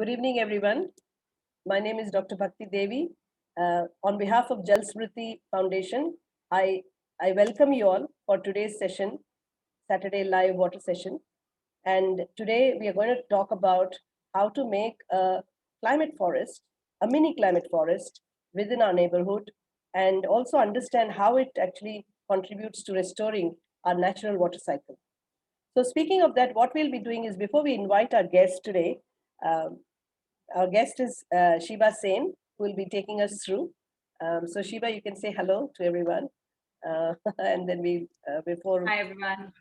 Good evening, everyone. My name is Dr. Bhakti Devi. On behalf of Jalsmruti Foundation, I welcome you all for today's session, Saturday live water session. And today we are going to talk about how to make a climate forest, a mini climate forest within our neighborhood, and also understand how it actually contributes to restoring our natural water cycle. So speaking of that, what we'll be doing is before we invite our guest today, um, our guest is Sheeba Sen, who will be taking us through. So Sheeba, you can say hello to everyone. And then before... Hi, everyone.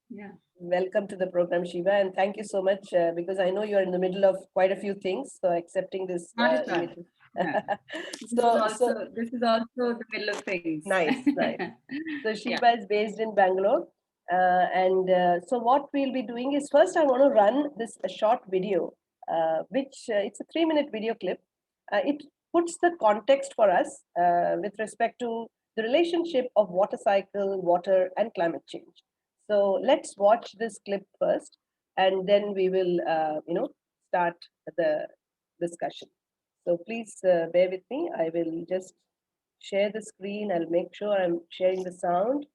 Yeah. Welcome to the program, Sheeba, and thank you so much because I know you're in the middle of quite a few things, so accepting this Not at all. This is also the middle of things. Nice, nice. So Sheeba Yeah. is based in Bangalore. So what we'll be doing is first I want to run this a short video, which it's a 3-minute video clip. It puts the context for us with respect to the relationship of water cycle, water, and climate change. So let's watch this clip first, and then we will, start the discussion. So please bear with me. I will just share the screen. I'll make sure I'm sharing the sound,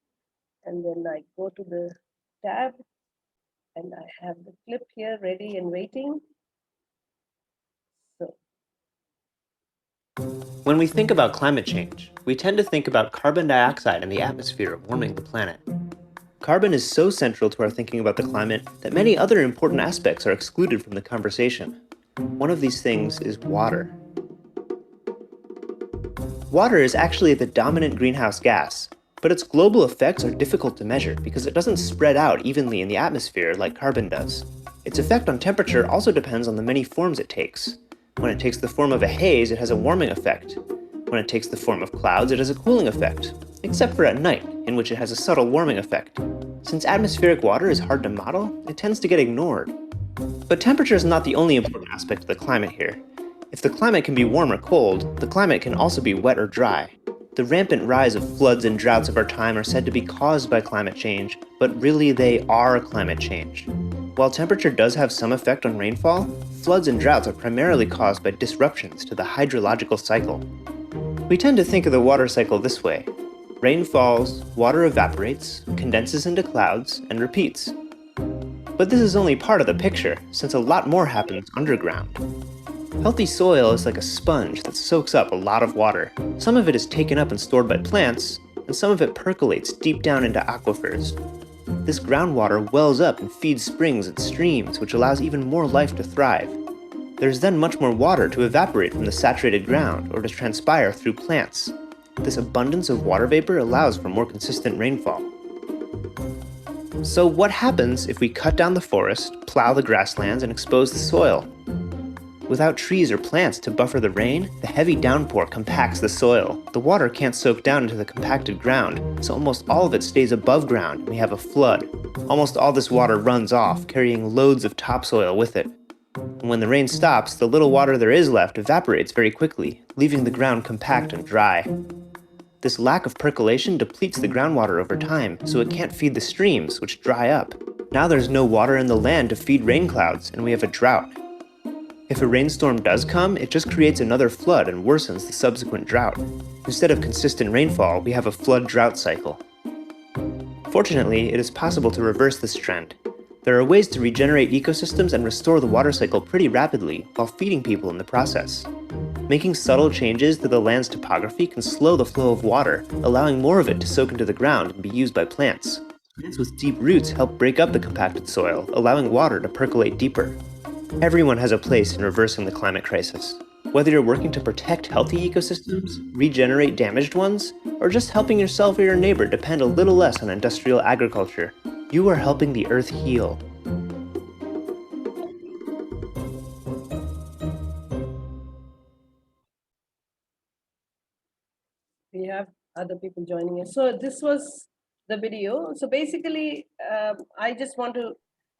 and then I go to the tab, and I have the clip here ready and waiting. So, when we think about climate change, we tend to think about carbon dioxide in the atmosphere warming the planet. Carbon is so central to our thinking about the climate that many other important aspects are excluded from the conversation. One of these things is water. Water is actually the dominant greenhouse gas, but its global effects are difficult to measure because it doesn't spread out evenly in the atmosphere like carbon does. Its effect on temperature also depends on the many forms it takes. When it takes the form of a haze, it has a warming effect. When it takes the form of clouds, it has a cooling effect, except for at night, in which it has a subtle warming effect. Since atmospheric water is hard to model, it tends to get ignored. But temperature is not the only important aspect of the climate here. If the climate can be warm or cold, the climate can also be wet or dry. The rampant rise of floods and droughts of our time are said to be caused by climate change, but really they are climate change. While temperature does have some effect on rainfall, floods and droughts are primarily caused by disruptions to the hydrological cycle. We tend to think of the water cycle this way. Rain falls, water evaporates, condenses into clouds, and repeats. But this is only part of the picture, since a lot more happens underground. Healthy soil is like a sponge that soaks up a lot of water. Some of it is taken up and stored by plants, and some of it percolates deep down into aquifers. This groundwater wells up and feeds springs and streams, which allows even more life to thrive. There's then much more water to evaporate from the saturated ground or to transpire through plants. This abundance of water vapor allows for more consistent rainfall. So what happens if we cut down the forest, plow the grasslands, and expose the soil? Without trees or plants to buffer the rain, the heavy downpour compacts the soil. The water can't soak down into the compacted ground, so almost all of it stays above ground and we have a flood. Almost all this water runs off, carrying loads of topsoil with it. And when the rain stops, the little water there is left evaporates very quickly, leaving the ground compact and dry. This lack of percolation depletes the groundwater over time, so it can't feed the streams, which dry up. Now there's no water in the land to feed rain clouds, and we have a drought. If a rainstorm does come, it just creates another flood and worsens the subsequent drought. Instead of consistent rainfall, we have a flood-drought cycle. Fortunately, it is possible to reverse this trend. There are ways to regenerate ecosystems and restore the water cycle pretty rapidly while feeding people in the process. Making subtle changes to the land's topography can slow the flow of water, allowing more of it to soak into the ground and be used by plants. Plants with deep roots help break up the compacted soil, allowing water to percolate deeper. Everyone has a place in reversing the climate crisis. Whether you're working to protect healthy ecosystems, regenerate damaged ones, or just helping yourself or your neighbor depend a little less on industrial agriculture, you are helping the earth heal. we have other people joining us. So this was the video. So basically, I just want to,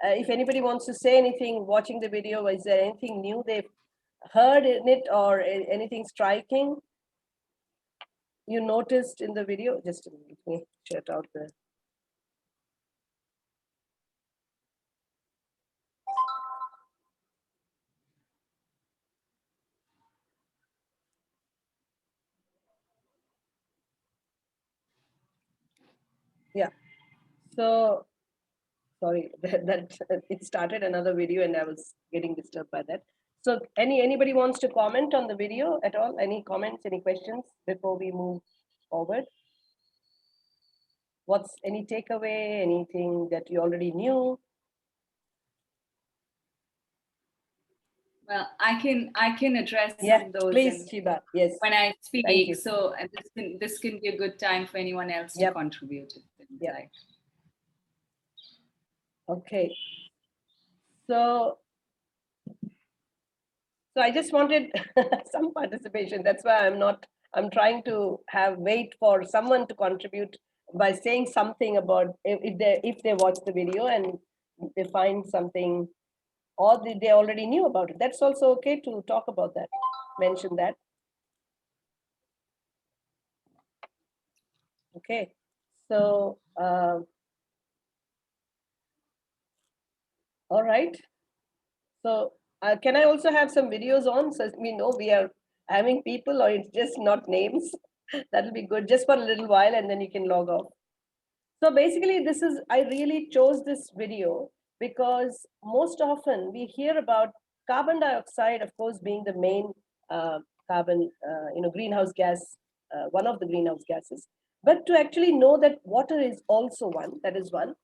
if anybody wants to say anything watching the video, is there anything new they've heard in it or anything striking you noticed in the video? Just let me check out the... So, sorry, that it started another video and I was getting disturbed by that. So anybody wants to comment on the video at all? Any comments, any questions before we move forward? What's any takeaway, anything that you already knew? Well, I can address Yeah, some of those please, Sheeba. Yes. when I Thank you. speak. So this can be a good time for anyone else to Yep. contribute. If they would Yep. like. Okay. So I just wanted some participation. That's why I'm trying to wait for someone to contribute by saying something about if they watch the video and they find something or they already knew about it. That's also okay to talk about that, mention that. Okay. So, all right. So can I also have some videos on so we know we are having people or it's just not names? That'll be good just for a little while and then you can log off. So basically I really chose this video because most often we hear about carbon dioxide, of course, being the main carbon, greenhouse gas, one of the greenhouse gases. But to actually know that water is also one, that is one.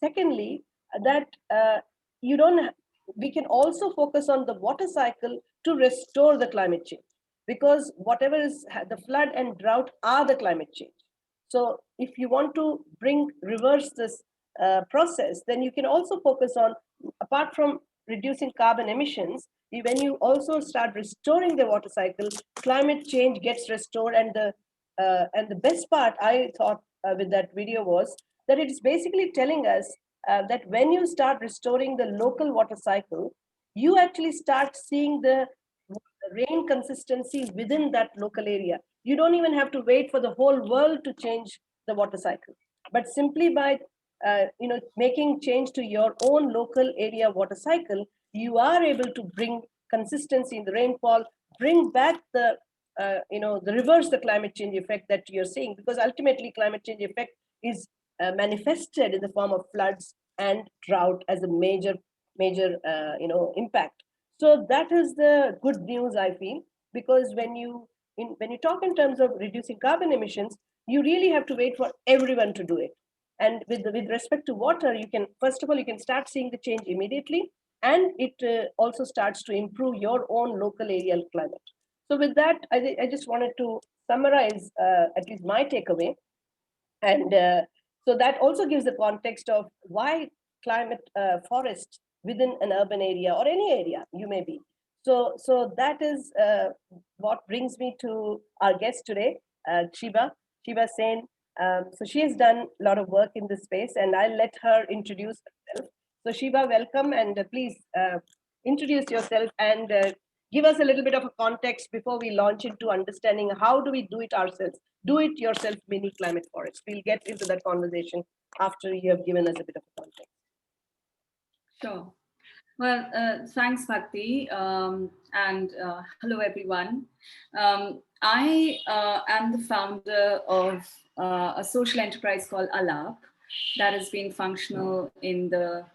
Secondly, that you don't we can also focus on the water cycle to restore the climate change, because whatever is the flood and drought are the climate change. So if you want to reverse this process, then you can also focus on, apart from reducing carbon emissions, when you also start restoring the water cycle, climate change gets restored. And the best part I thought with that video was that it is basically telling us that when you start restoring the local water cycle, you actually start seeing the rain consistency within that local area. You don't even have to wait for the whole world to change the water cycle, but simply by making change to your own local area water cycle, you are able to bring consistency in the rainfall, bring back the reverse the climate change effect that you're seeing, because ultimately climate change effect is manifested in the form of floods and drought as a major impact. So that is the good news, I feel, because when you talk in terms of reducing carbon emissions, you really have to wait for everyone to do it. And with respect to water, you can, first of all, you can start seeing the change immediately, and it also starts to improve your own local areal climate. So with that, I just wanted to summarize at least my takeaway. And so that also gives the context of why climate forests within an urban area or any area you may be. So that is what brings me to our guest today, Sheeba Sen. So she has done a lot of work in this space, and I'll let her introduce herself. So Sheeba, welcome, and please introduce yourself and give us a little bit of a context before we launch into understanding how do we do it ourselves. Do it yourself mini climate forest. We'll get into that conversation after you have given us a bit of a context. Sure. Well, thanks, Bhakti, and hello, everyone. I am the founder of a social enterprise called Alap that has been functional in the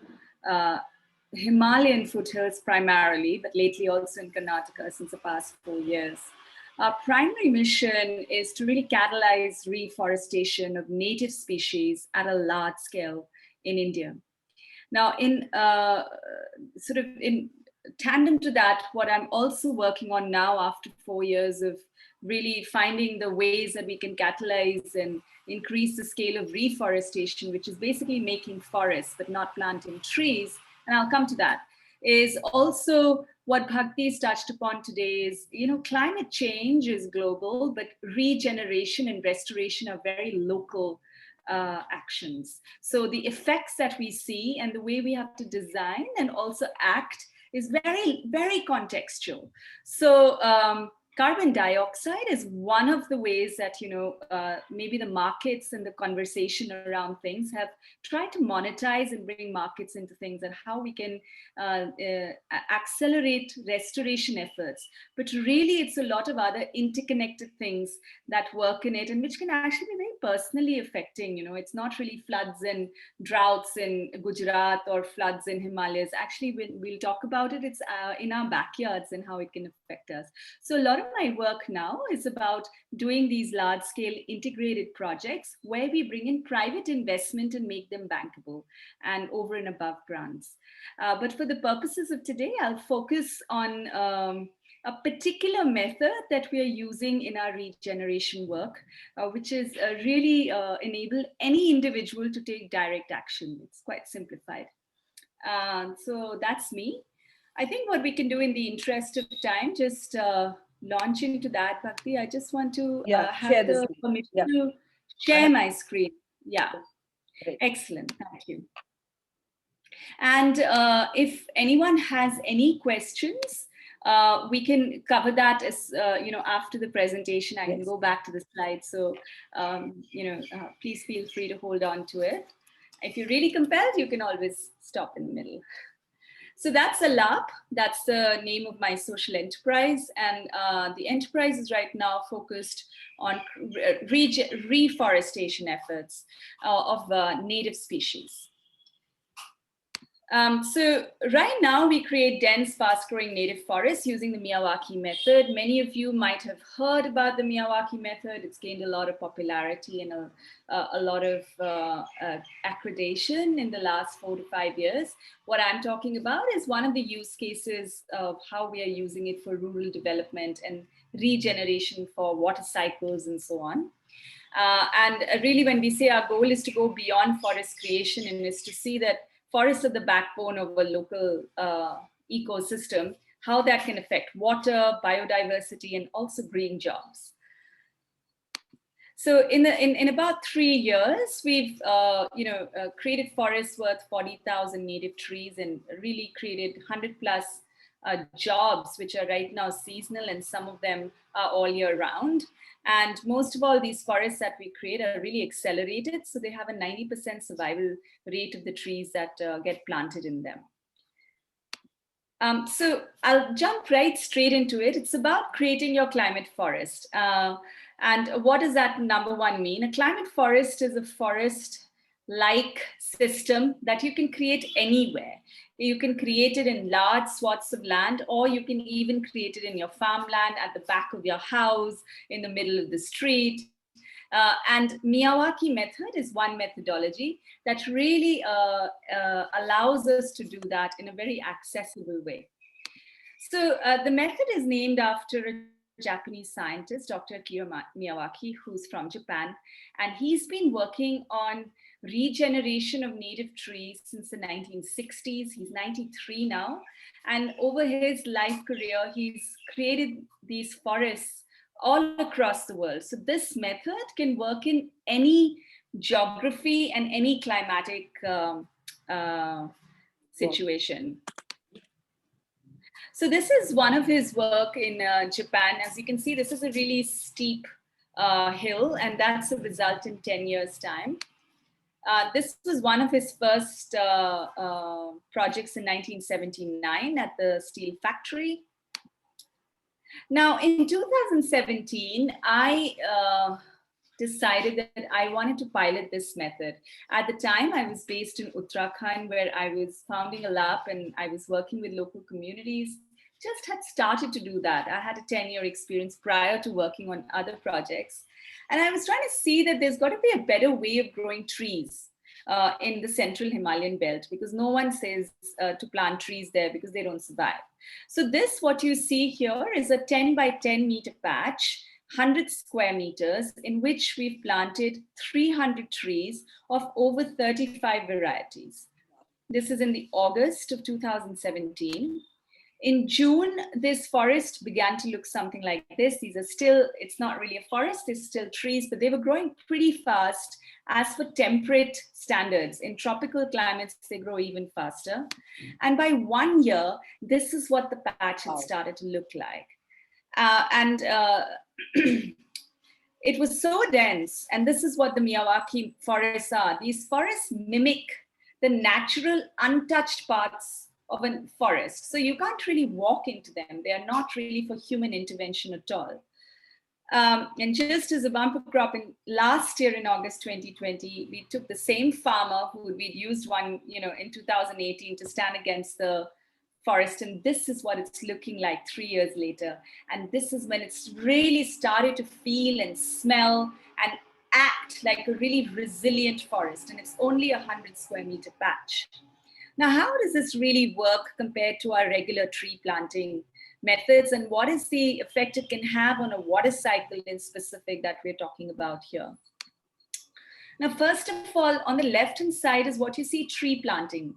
Himalayan foothills primarily, but lately also in Karnataka since the past 4 years. Our primary mission is to really catalyze reforestation of native species at a large scale in India. Now, in tandem to that, what I'm also working on now after 4 years of really finding the ways that we can catalyze and increase the scale of reforestation, which is basically making forests but not planting trees, and I'll come to that, is also what Bhakti's touched upon today is, climate change is global, but regeneration and restoration are very local actions. So the effects that we see and the way we have to design and also act is very, very contextual. So carbon dioxide is one of the ways that, maybe the markets and the conversation around things have tried to monetize and bring markets into things, and how we can accelerate restoration efforts. But really, it's a lot of other interconnected things that work in it, and which can actually be very personally affecting. It's not really floods and droughts in Gujarat or floods in Himalayas. Actually, we'll talk about it. It's in our backyards and how it can affect us. So a lot of my work now is about doing these large-scale integrated projects where we bring in private investment and make them bankable and over and above grants. But for the purposes of today, I'll focus on a particular method that we are using in our regeneration work, which is really enable any individual to take direct action. It's quite simplified. So that's me. I think what we can do in the interest of time, just launch into that, Bhakti. I just want to have the permission to share my screen. Yeah, Great. Excellent. Thank you. And if anyone has any questions, we can cover that as after the presentation. I can go back to the slides. So please feel free to hold on to it. If you're really compelled, you can always stop in the middle. So that's a LAP. That's the name of my social enterprise, and the enterprise is right now focused on reforestation efforts of native species. So right now we create dense, fast-growing native forests using the Miyawaki method. Many of you might have heard about the Miyawaki method. It's gained a lot of popularity and a lot of accreditation in the last 4 to 5 years. What I'm talking about is one of the use cases of how we are using it for rural development and regeneration for water cycles and so on. And really, when we say our goal is to go beyond forest creation and is to see that forests are the backbone of a local ecosystem, how that can affect water, biodiversity, and also green jobs. So in about 3 years, we've created forests worth 40,000 native trees and really created 100+ jobs, which are right now seasonal, and some of them are all year round. And most of all, these forests that we create are really accelerated. So they have a 90% survival rate of the trees that get planted in them. So I'll jump right straight into it. It's about creating your climate forest. And what does that number one mean? A climate forest is a forest-like system that you can create anywhere. You can create it in large swaths of land, or you can even create it in your farmland, at the back of your house, in the middle of the street. And Miyawaki method is one methodology that really allows us to do that in a very accessible way. So the method is named after a Japanese scientist, Dr. Akira Miyawaki, who's from Japan. And he's been working on regeneration of native trees since the 1960s. He's 93 now. And over his life career, he's created these forests all across the world. So this method can work in any geography and any climatic situation. So this is one of his work in Japan. As you can see, this is a really steep hill, and that's a result in 10 years' time. This was one of his first projects in 1979 at the steel factory. Now, in 2017, I decided that I wanted to pilot this method. At the time, I was based in Uttarakhand, where I was founding a lab and I was working with local communities. Just had started to do that. I had a 10-year experience prior to working on other projects. And I was trying to see that there's got to be a better way of growing trees in the central Himalayan belt, because no one says to plant trees there because they don't survive. So this, what you see here, is a 10 by 10 meter patch, 100 square meters, in which we've planted 300 trees of over 35 varieties. This is in the August of 2017. In June, this forest began to look something like this. These are still, it's not really a forest, it's still trees, but they were growing pretty fast as for temperate standards. In tropical climates, they grow even faster. And by 1 year, this is what the patch had started to look like. And it was so dense. And this is what the Miyawaki forests are. These forests mimic the natural untouched parts of a forest. So you can't really walk into them. They are not really for human intervention at all. And just as a bumper crop, in last year in August 2020, we took the same farmer who we'd used one, in 2018 to stand against the forest. And this is what it's looking like 3 years later. And this is when it's really started to feel and smell and act like a really resilient forest. And it's only 100 square meter patch. Now, how does this really work compared to our regular tree planting methods, and what is the effect it can have on a water cycle in specific that we're talking about here? Now, first of all, on the left-hand side is what you see, tree planting.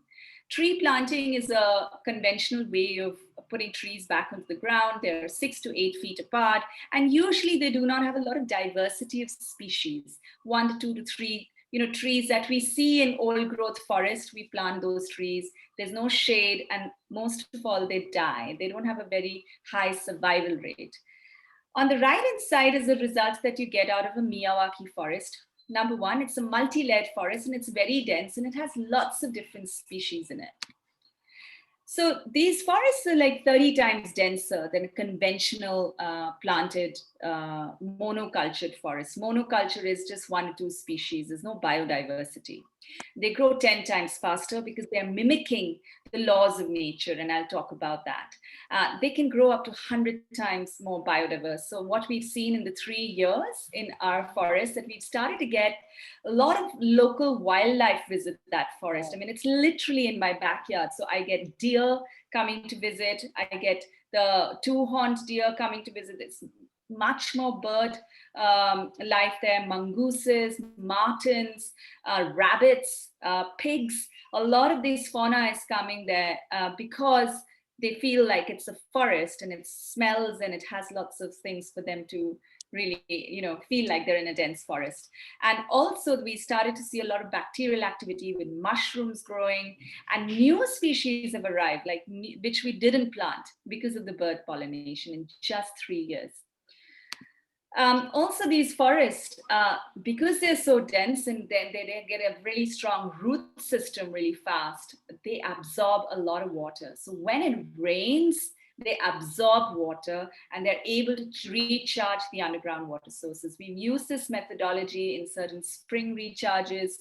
Tree planting is a conventional way of putting trees back onto the ground. They're 6 to 8 feet apart, and usually they do not have a lot of diversity of species, 1 to 2 to 3 trees that we see in old growth forest. We plant those trees. There's no shade, and most of all, they die. They don't have a very high survival rate. On the right-hand side is the results that you get out of a Miyawaki forest. Number one, it's a multi-layered forest, and it's very dense, and it has lots of different species in it. So these forests are like 30 times denser than a conventional planted monocultured forest. Monoculture is just 1 or 2 species. There's no biodiversity. They grow 10 times faster because they're mimicking the laws of nature, and I'll talk about that. They can grow up to 100 times more biodiverse. So what we've seen in the 3 years in our forest, that we've started to get a lot of local wildlife visit that forest. I mean, it's literally in my backyard. So I get deer coming to visit. I get the 2-horned deer coming to visit. It's much more bird life there, mongooses, martens, rabbits, pigs. A lot of this fauna is coming there because they feel like it's a forest, and it smells, and it has lots of things for them to really, feel like they're in a dense forest. And also we started to see a lot of bacterial activity with mushrooms growing, and new species have arrived, like which we didn't plant because of the bird pollination in just 3 years. Also, these forests, because they're so dense and they get a really strong root system really fast, they absorb a lot of water. So when it rains, they absorb water, and they're able to recharge the underground water sources. We've used this methodology in certain spring recharges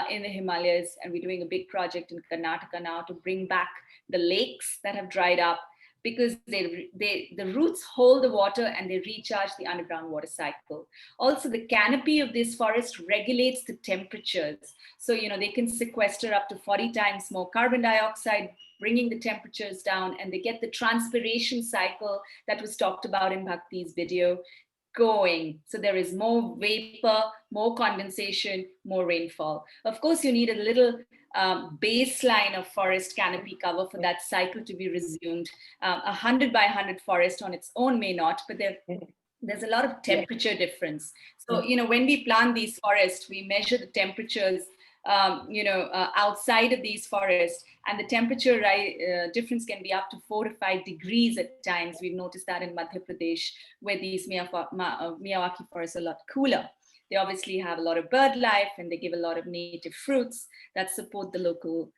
in the Himalayas, and we're doing a big project in Karnataka now to bring back the lakes that have dried up, because the roots hold the water and they recharge the underground water cycle. Also, the canopy of this forest regulates the temperatures. So, they can sequester up to 40 times more carbon dioxide, bringing the temperatures down, and they get the transpiration cycle that was talked about in Bhakti's video going. So there is more vapor, more condensation, more rainfall. Of course, you need a little baseline of forest canopy cover for that cycle to be resumed. 100 by 100 forest on its own may not, but there's a lot of temperature difference. So, when we plant these forests, we measure the temperatures outside of these forests, and the temperature difference can be up to 4 to 5 degrees at times. We've noticed that in Madhya Pradesh, where these Miyawaki forests are a lot cooler. They obviously have a lot of bird life, and they give a lot of native fruits that support the local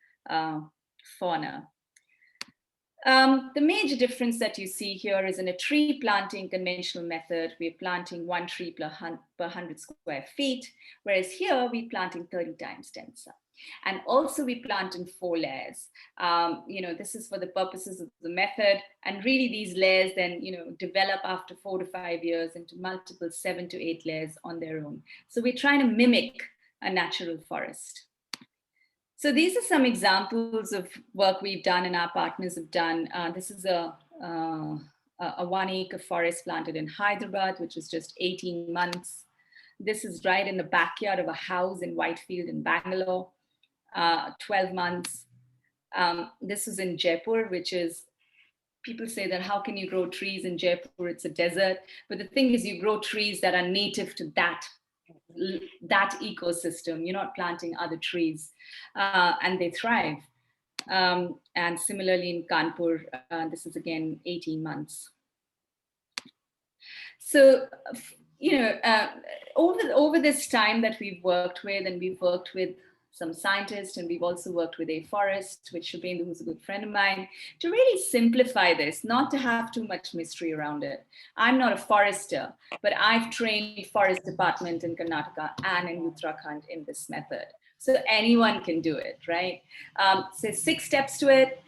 fauna. The major difference that you see here is in a tree planting conventional method, we're planting 1 tree per 100 square feet, whereas here we're planting 30 times denser. And also we plant in 4 layers. This is for the purposes of the method, and really these layers then, develop after 4 to 5 years into multiple 7 to 8 layers on their own. So we're trying to mimic a natural forest. So these are some examples of work we've done and our partners have done. This is a 1-acre forest planted in Hyderabad, which was just 18 months. This is right in the backyard of a house in Whitefield in Bangalore, 12 months. This is in Jaipur, which is, people say that how can you grow trees in Jaipur? It's a desert. But the thing is, you grow trees that are native to that ecosystem. You're not planting other trees, and they thrive. And similarly in Kanpur, this is again 18 months. So, over this time that we've worked with, and we've worked with some scientists, and we've also worked with a forest, with Shubhendu, who's a good friend of mine, to really simplify this, not to have too much mystery around it. I'm not a forester, but I've trained forest department in Karnataka and in Uttarakhand in this method. So anyone can do it, right? So 6 steps to it.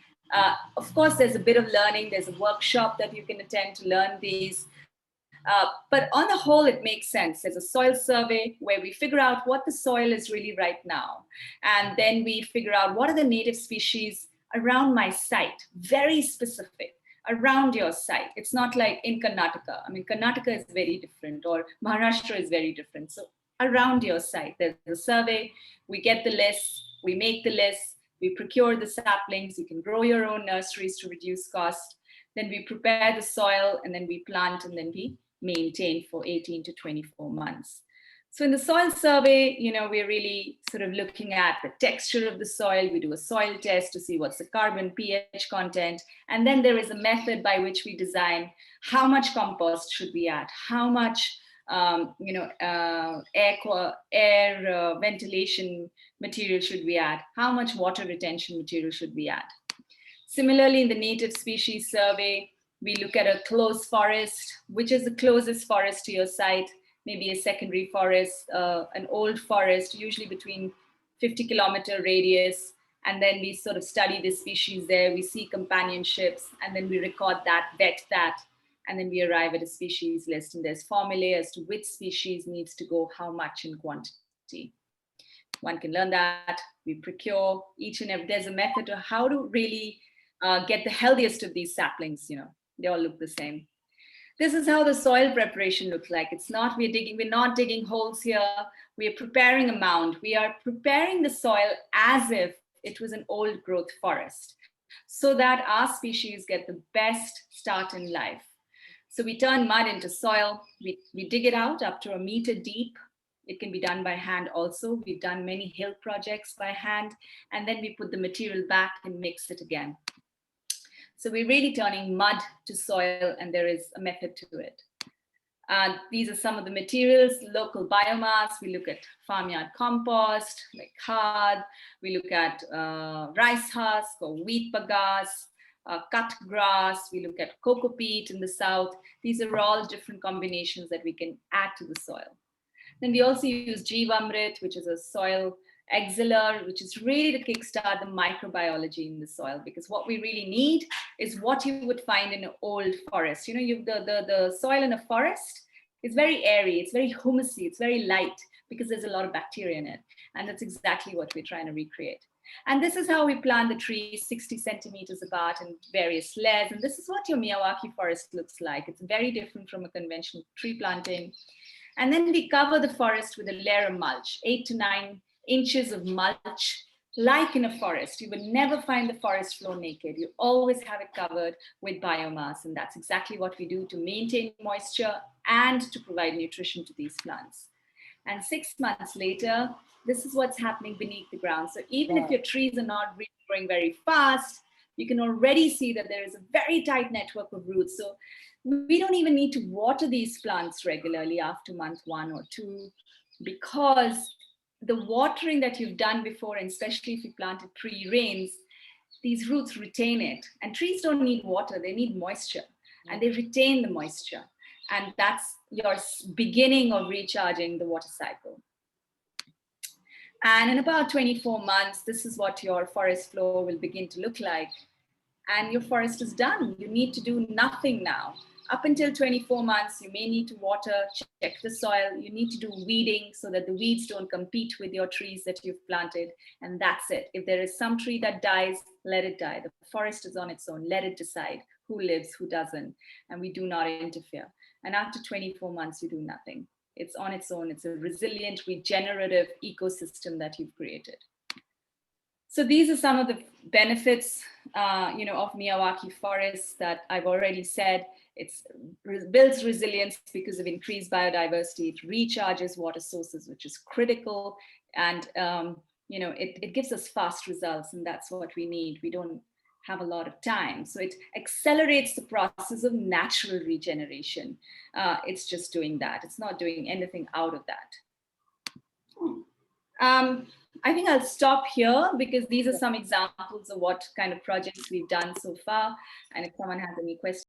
Of course, there's a bit of learning. There's a workshop that you can attend to learn these. But on the whole, it makes sense. There's a soil survey where we figure out what the soil is really right now. And then we figure out what are the native species around my site, very specific, around your site. It's not like in Karnataka. I mean, Karnataka is very different, or Maharashtra is very different. So around your site, there's a survey, we get the list, we make the list, we procure the saplings, you can grow your own nurseries to reduce cost. Then we prepare the soil, and then we plant, and then we maintain for 18 to 24 months. So in the soil survey, we're really sort of looking at the texture of the soil. We do a soil test to see what's the carbon pH content. And then there is a method by which we design how much compost should we add, how much air ventilation material should we add, how much water retention material should we add. Similarly, in the native species survey, we look at a close forest, which is the closest forest to your site, maybe a secondary forest, an old forest, usually between 50-kilometer radius. And then we sort of study the species there. We see companionships, and then we record that, vet that, and then we arrive at a species list. And there's formulae as to which species needs to go how much in quantity. One can learn that. We procure each and every, there's a method to how to really get the healthiest of these saplings. They all look the same. This is how the soil preparation looks like. It's not, we're not digging holes here. We are preparing a mound. We are preparing the soil as if it was an old growth forest, so that our species get the best start in life. So we turn mud into soil. We dig it out up to 1 meter deep. It can be done by hand also. We've done many hill projects by hand. And then we put the material back and mix it again. So we're really turning mud to soil, and there is a method to it. These are some of the materials, local biomass. We look at farmyard compost, like khad. We look at rice husk or wheat bagasse, cut grass. We look at cocoa peat in the south. These are all different combinations that we can add to the soil. Then we also use Jeevamrit, which is a soil auxiliary, which is really to kickstart the microbiology in the soil, because what we really need is what you would find in an old forest. The soil in a forest is very airy, it's very humusy, it's very light, because there's a lot of bacteria in it. And that's exactly what we're trying to recreate. And this is how we plant the trees 60 centimeters apart in various layers. And this is what your Miyawaki forest looks like. It's very different from a conventional tree planting. And then we cover the forest with a layer of mulch, 8 to 9 inches of mulch. Like in a forest, you would never find the forest floor naked. You always have it covered with biomass. And that's exactly what we do to maintain moisture and to provide nutrition to these plants. And 6 months later, this is what's happening beneath the ground. So even if your trees are not really growing very fast, you can already see that there is a very tight network of roots. So we don't even need to water these plants regularly after month 1 or 2, because the watering that you've done before, and especially if you planted pre-rains, these roots retain it. And trees don't need water, they need moisture, and they retain the moisture. And that's your beginning of recharging the water cycle. And in about 24 months, this is what your forest floor will begin to look like. And your forest is done. You need to do nothing now. Up until 24 months, you may need to water, check the soil. You need to do weeding so that the weeds don't compete with your trees that you've planted. And that's it. If there is some tree that dies, let it die. The forest is on its own. Let it decide who lives, who doesn't. And we do not interfere. And after 24 months, you do nothing. It's on its own. It's a resilient, regenerative ecosystem that you've created. So these are some of the benefits, of Miyawaki forests that I've already said. It builds resilience because of increased biodiversity. It recharges water sources, which is critical, and it gives us fast results, and that's what we need. We don't have a lot of time. So it accelerates the process of natural regeneration. It's just doing that. It's not doing anything out of that. I think I'll stop here because these are some examples of what kind of projects we've done so far. And if someone has any questions,